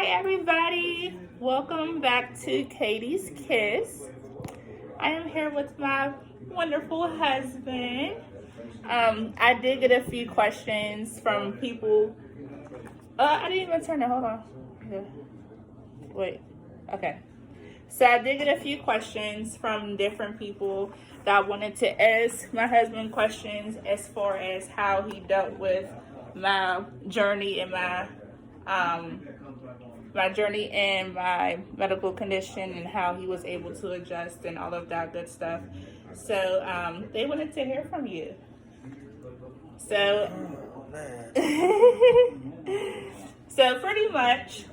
everybody. Welcome back to Katie's Kiss. I am here with my wonderful husband. I did get a few questions from people. I didn't even turn it. Hold on. Yeah. Wait. Okay. So I did get a few questions from different people that wanted to ask my husband questions as far as how he dealt with my journey and my medical condition and how he was able to adjust and all of that good stuff. So they wanted to hear from you. So, so pretty much,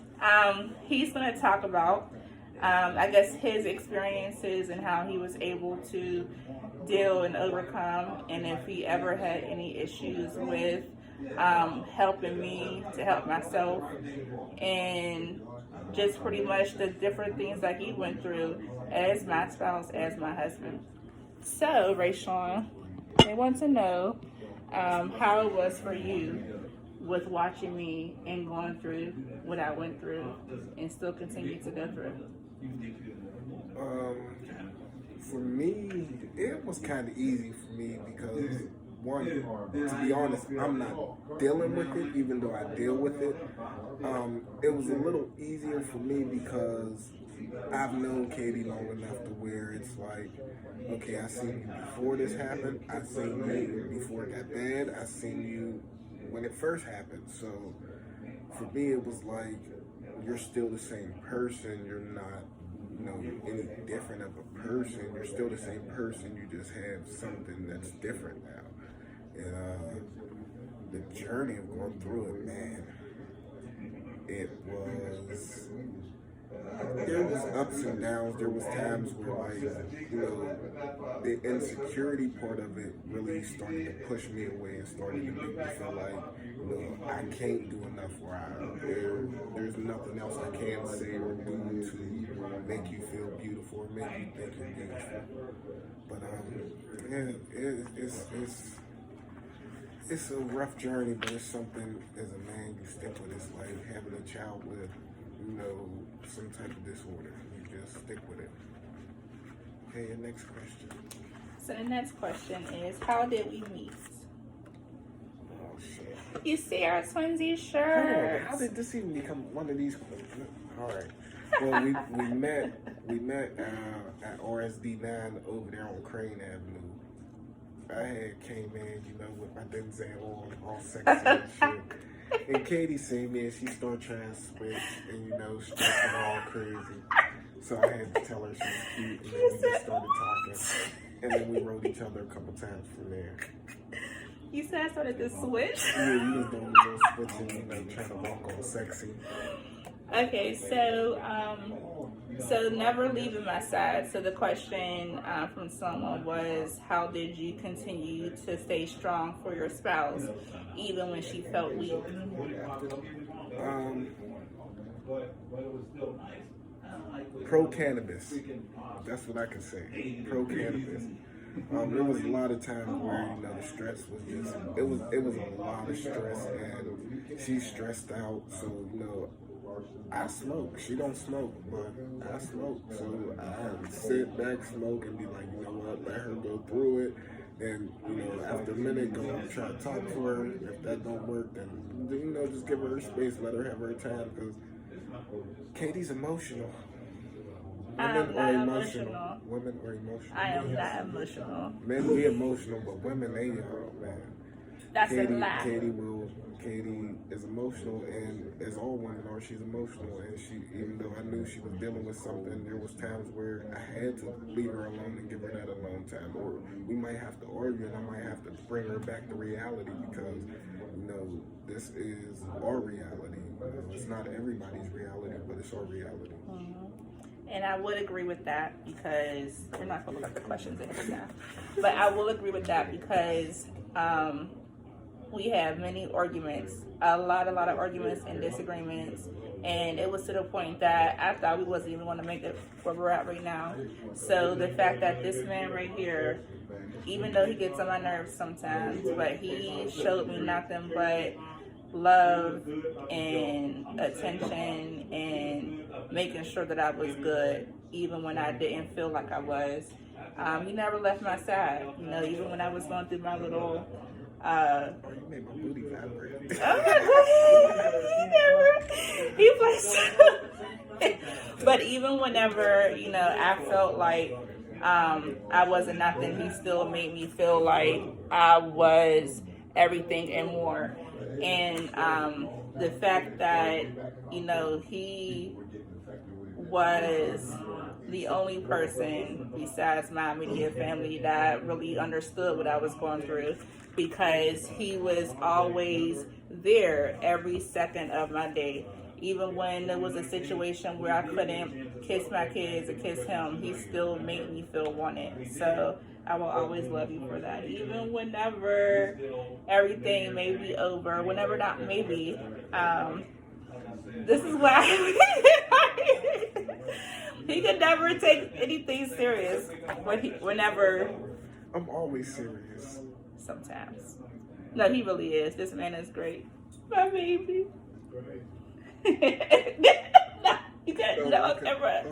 he's going to talk about, I guess, his experiences and how he was able to deal and overcome, and if he ever had any issues with helping me to help myself, and just pretty much the different things that he went through as my spouse, as my husband. So, Rayshawn, they want to know how it was for you with watching me and going through what I went through and still continue to go through. For me, it was kind of easy for me because, one, to be honest, I'm not dealing with it, even though I deal with it. It was a little easier for me because I've known Katie long enough to where it's like, okay, I seen you before this happened, I seen you before it got bad, I seen you when it first happened. So for me, it was like, you're still the same person, you're not, any different of a person. You're still the same person, you just have something that's different now. And the journey of going through it, man, there was ups and downs. There was times where, the insecurity part of it really started to push me away and started to make me feel like, I can't do enough, or there's nothing else I can say or do to make you feel beautiful or make you think you're beautiful. But it's a rough journey, but it's something as a man you stick with. It's like having a child with, some type of disorder. You just stick with it. Okay, your next question. So the next question is, how did we meet? Oh, shit. You see our Twinsies shirts. How did this even become one of these questions? All right. Well, we met at RSD9 over there on Crane Avenue. I had came in, with my Denzel on, all sexy and shit. And Katie seen me and she started trying to switch and, stressing all crazy. So I had to tell her she was cute, and then we just started talking. And then we wrote each other a couple times from there. You said I started to switch? Yeah, you was doing a little switching, trying to walk on sexy. Okay, so never leaving my side. So the question from someone was, how did you continue to stay strong for your spouse, even when she felt weak? Pro-cannabis. That's what I can say. Pro-cannabis. There was a lot of times where, the stress was just, it was a lot of stress, and she's stressed out, so, I smoke. She don't smoke, but I smoke. So I sit back, smoke, and be like, you know what, let her go through it. Then, after a minute, go and try to talk to her. If that don't work, then, just give her space, let her have her time, because Katie's emotional. Women are emotional. Women are emotional. I am not emotional. Men be emotional, but women, they are, man. That's a lie. Katie is emotional, and as all women are, she's emotional. And even though I knew she was dealing with something, there was times where I had to leave her alone and give her that alone time. Or we might have to argue, and I might have to bring her back to reality because, this is our reality. It's not everybody's reality, but it's our reality. Mm-hmm. And I would agree with that because we're not going to look at the questions in here now. But I will agree with that because we have many arguments, a lot of arguments and disagreements, and it was to the point that I thought we wasn't even going to make it where we're at right now. So the fact that this man right here, even though he gets on my nerves sometimes, but he showed me nothing but love and attention and making sure that I was good, even when I didn't feel like I was. He never left my side. You know, even when I was going through my little. You made my booty vibrate. He plays. But even whenever, you know, I felt like I wasn't nothing, he still made me feel like I was everything and more. And the fact that, you know, he was the only person besides my immediate family that really understood what I was going through, because he was always there every second of my day. Even when there was a situation where I couldn't kiss my kids or kiss him, he still made me feel wanted. So I will always love you for that. Even whenever everything may be over, whenever not maybe, this is why he could never take anything serious whenever. I'm always serious. Sometimes. No, he really is. This man is great. My baby. No, you can't. No, camera.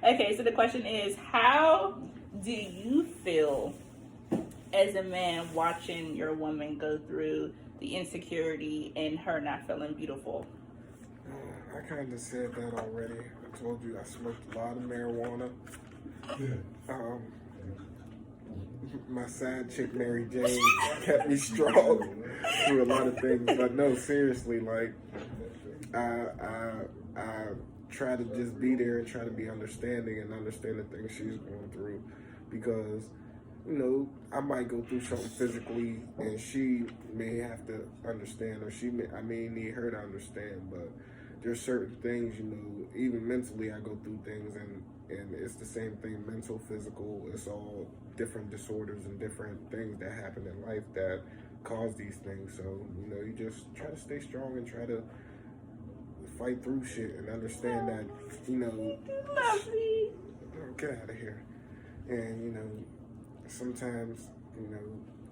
Okay, so the question is, how do you feel as a man watching your woman go through the insecurity and her not feeling beautiful? I kind of said that already. I told you I smoked a lot of marijuana. My side chick Mary Jane kept me strong through a lot of things. But no, seriously, like I try to just be there and try to be understanding and understand the things she's going through, because you know, I might go through something physically and she may have to understand, or I may need her to understand, but there's certain things, you know, even mentally I go through things and it's the same thing, mental, physical, it's all different disorders and different things that happen in life that cause these things. So, you know, you just try to stay strong and try to fight through shit and understand that, you know, get out of here. And, you know, sometimes, you know,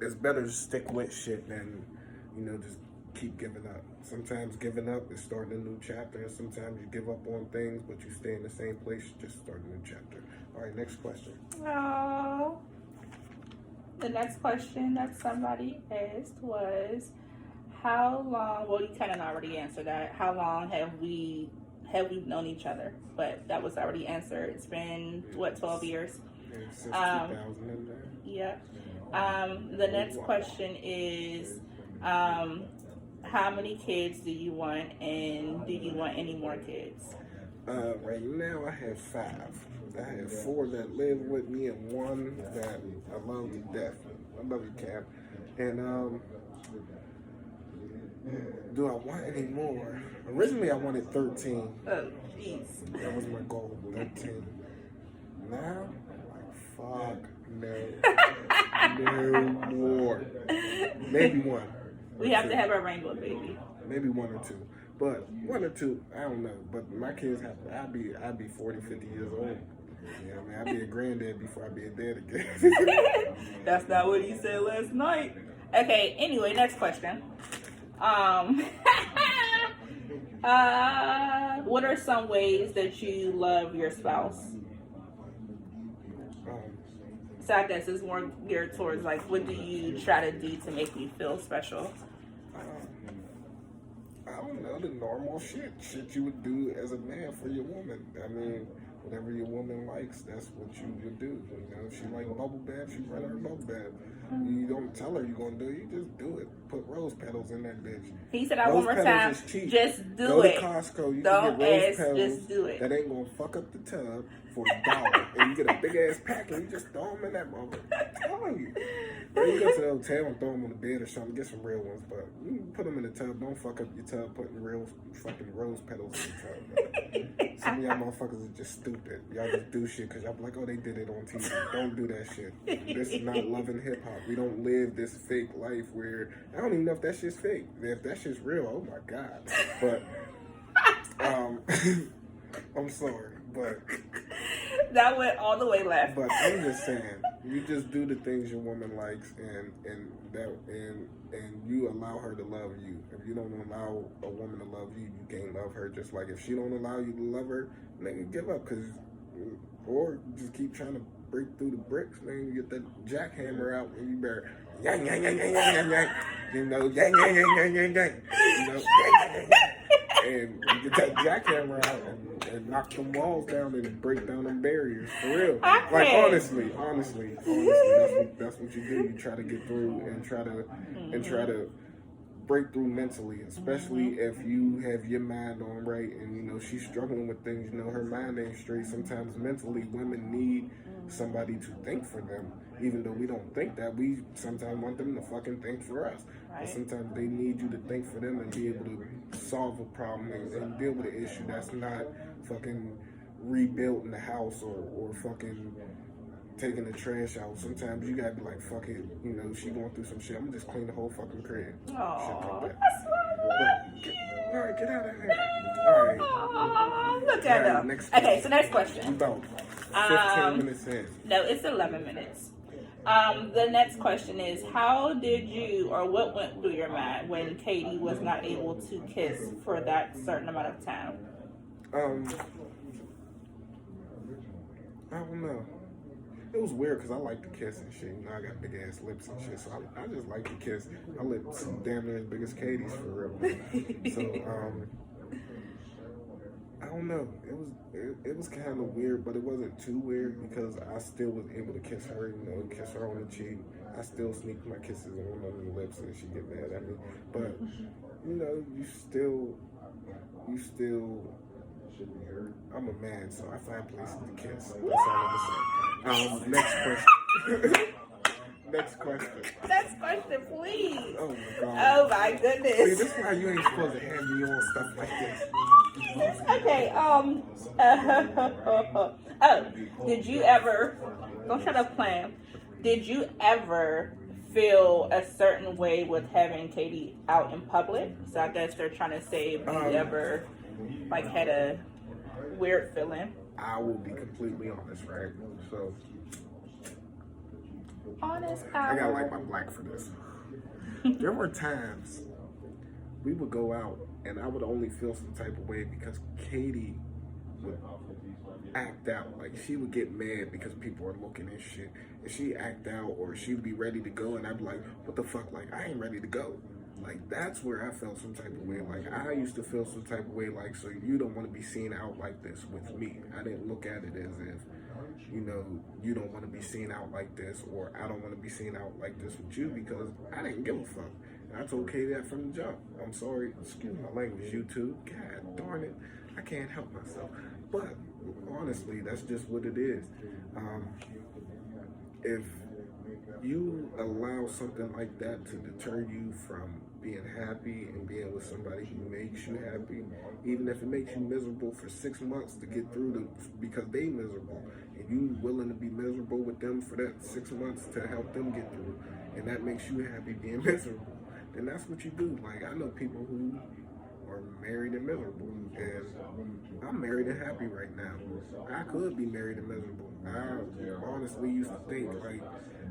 it's better to stick with shit than, you know, just keep giving up. Sometimes giving up is starting a new chapter, and sometimes you give up on things, but you stay in the same place, just start a new chapter. All right, next question. Oh, the next question that somebody asked was, how long? Well, you kind of already answered that. How long have we known each other? But that was already answered. It's been what, 12 years? Yeah, since 2009. Yeah. The next question is, how many kids do you want, and do you want any more kids? Right now I have 5. I have 4 that live with me and 1 that I love to death. I love you, Cam. And do I want any more? Originally I wanted 13. Oh, jeez. That was my goal, 13. Now, like, fuck no. No more. Maybe 1. We have to have a rainbow baby. Maybe 1 or 2. But 1 or 2, I don't know. But my kids I'll be 40, 50 years old. Yeah, I mean, I'll be a granddad before I be a dad again. That's not what he said last night. Okay, anyway, next question. What are some ways that you love your spouse? So I guess it's more geared towards, like, what do you try to do to make me feel special? I don't know, the normal shit you would do as a man for your woman. I mean, whatever your woman likes, that's what you would do. You know, if she like bubble bath, you run her a bubble bath. You don't tell her you're gonna do it, you just do it. Put rose petals in that bitch. He said that one more time. Just do Go it. To Costco, you don't can get rose ask, petals just do it. that ain't gonna fuck up the tub for $1. And you get a big ass pack and you just throw them in that mother. I'm telling you. Or you go to the hotel and throw them on the bed or something, get some real ones, but you can put them in the tub. Don't fuck up your tub putting real fucking rose petals in the tub. Some of y'all motherfuckers are just stupid. Y'all just do shit because y'all be like, oh, they did it on TV. Don't do that shit. This is not love and hip hop. We don't live this fake life where I don't even know if that shit's fake. If that shit's real, oh my God. But I'm sorry, but that went all the way left. But I'm just saying, You just do the things your woman likes, and you allow her to love you. If you don't allow a woman to love you, you can't love her. Just like if she don't allow you to love her, nigga, give up, or just keep trying to break through the bricks. Then you get that jackhammer out, and you better yang yang yang yang yang yang yang, you know, yang yang yang yang yang yang, you know, and you get that jackhammer out and knock them walls down and break down them barriers for real. Like honestly, that's what you do. You try to get through and try to break through mentally, especially if you have your mind on right and you know she's struggling with things. You know her mind ain't straight. Sometimes mentally, women need somebody to think for them. Even though we don't think that, we sometimes want them to fucking think for us. Right. But sometimes they need you to think for them and be able to solve a problem and deal with an issue that's not fucking rebuilding the house or fucking taking the trash out. Sometimes you gotta be like, fuck it, you know, she going through some shit. I'm gonna just clean the whole fucking crib. Oh, like that. That's what All right, get out of here. All right. Look at them. Okay, so next question. About 15 minutes in. No, it's 11 minutes. The next question is, how did you, or what went through your mind when Katie was not able to kiss for that certain amount of time? I don't know. It was weird because I like to kiss and shit. You know, I got big ass lips and shit, so I just like to kiss. My lips damn near as big as Katie's for real. So I don't know. It was kind of weird, but it wasn't too weird because I still was able to kiss her. You know, kiss her on the cheek. I still sneak my kisses on her lips and she get mad at me. But you know, you still. I'm a man, so I find places to kiss. That's all I'm saying. Next question. Next question. Next question, please. Oh my god. Oh my goodness. See, this is why you ain't supposed to have me on stuff like this. Okay. Did you ever? Don't shut up, plan. Did you ever feel a certain way with having Katie out in public? So I guess they're trying to say if you ever like had a weird feeling. I will be completely honest, right? So honest. I gotta like my black for this. There were times we would go out and I would only feel some type of way because Katie would act out. Like she would get mad because people are looking and shit. And she'd act out or she'd be ready to go and I'd be like, what the fuck? Like I ain't ready to go. Like that's where I felt some type of way. Like I used to feel some type of way like, so you don't want to be seen out like this with me. I didn't look at it as if, you know, you don't want to be seen out like this or I don't want to be seen out like this with you because I didn't give a fuck. And I told Katie that from the jump. I'm sorry, excuse my language, YouTube. God darn it, I can't help myself. But honestly, that's just what it is. If you allow something like that to deter you from being happy and being with somebody who makes you happy, even if it makes you miserable for 6 months to get through because they miserable, and you willing to be miserable with them for that 6 months to help them get through, and that makes you happy being miserable, then that's what you do. Like I know people who are married and miserable, and I'm married and happy right now. I could be married and miserable. I honestly used to think like,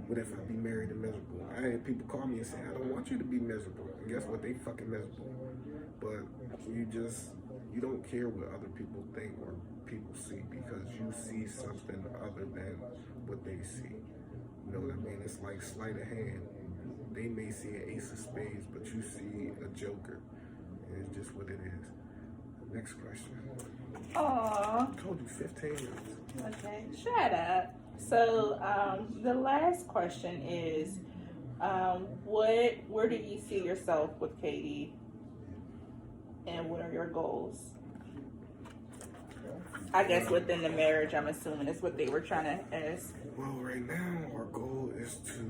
what if I be married and miserable? I had people call me and say, I don't want you to be miserable. And guess what? They fucking miserable. But you don't care what other people think or people see because you see something other than what they see. You know what I mean? It's like sleight of hand. They may see an ace of spades, but you see a joker. And it's just what it is. Next question. Aww. I told you 15 minutes. Okay, shut up. So the last question is, where do you see yourself with Katie, and what are your goals? I guess within the marriage, I'm assuming is what they were trying to ask. Well, right now our goal is to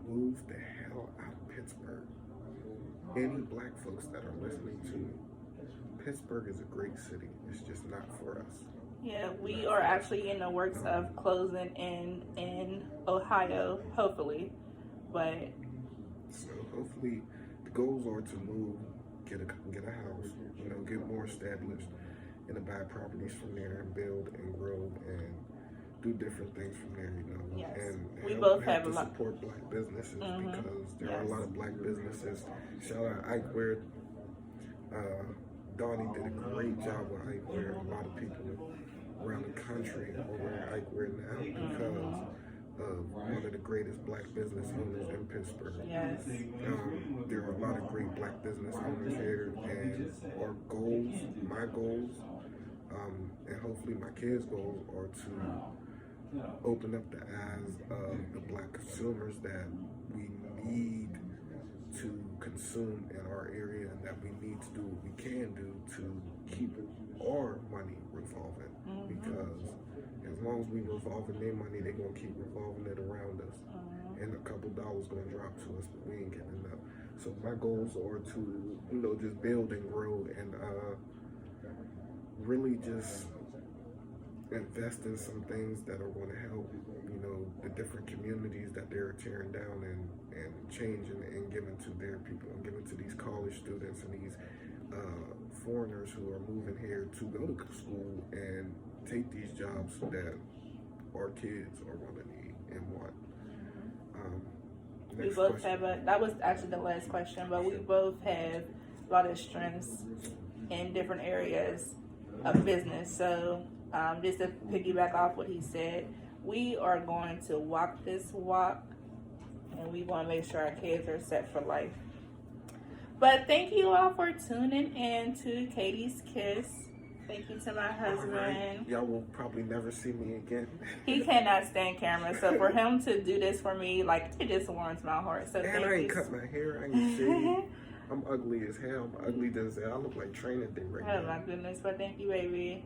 move the hell out of Pittsburgh. Any black folks that are listening to me, Pittsburgh is a great city. It's just not for us. Yeah, we are actually in the works of closing in Ohio, hopefully. But so hopefully the goals are to move, get a house, you know, get more established, and to buy properties from there and build and grow and do different things from there, you know. Yes. And We both have to a lot. support black businesses because there are a Yes. lot of black businesses. Shout out Ike Wear. Donnie did a great job with Ike Wear. A lot of people around the country are wearing Ike Wear now because of one of the greatest black business owners in Pittsburgh. Yes. There are a lot of great black business owners here, and our goals, my goals, and hopefully my kids' goals are to open up the eyes of the black consumers that we need to consume in our area, and that we need to do what we can do to keep our money revolving. Because as long as we revolving their money, they're gonna keep revolving it around us, and a couple dollars gonna drop to us, but we ain't getting enough. So my goals are to, you know, just build and grow, and really just invest in some things that are going to help, you know, the different communities that they're tearing down, and changing and giving to their people, and giving to these college students and these foreigners who are moving here to go to school and take these jobs that our kids are going to need and want. We both have that was actually the last question, but we both have a lot of strengths in different areas of business. So just to piggyback off what he said, we are going to walk this walk, and we want to make sure our kids are set for life. But thank you all for tuning in to Katie's Kiss. Thank you to my husband. Y'all will probably never see me again. He cannot stand camera, so for him to do this for me, like, it just warms my heart. So and thank I ain't you. cut my hair, I ain't shaved. I'm ugly as hell. I'm ugly as hell. I look like training day right now. Oh my goodness, but thank you, baby.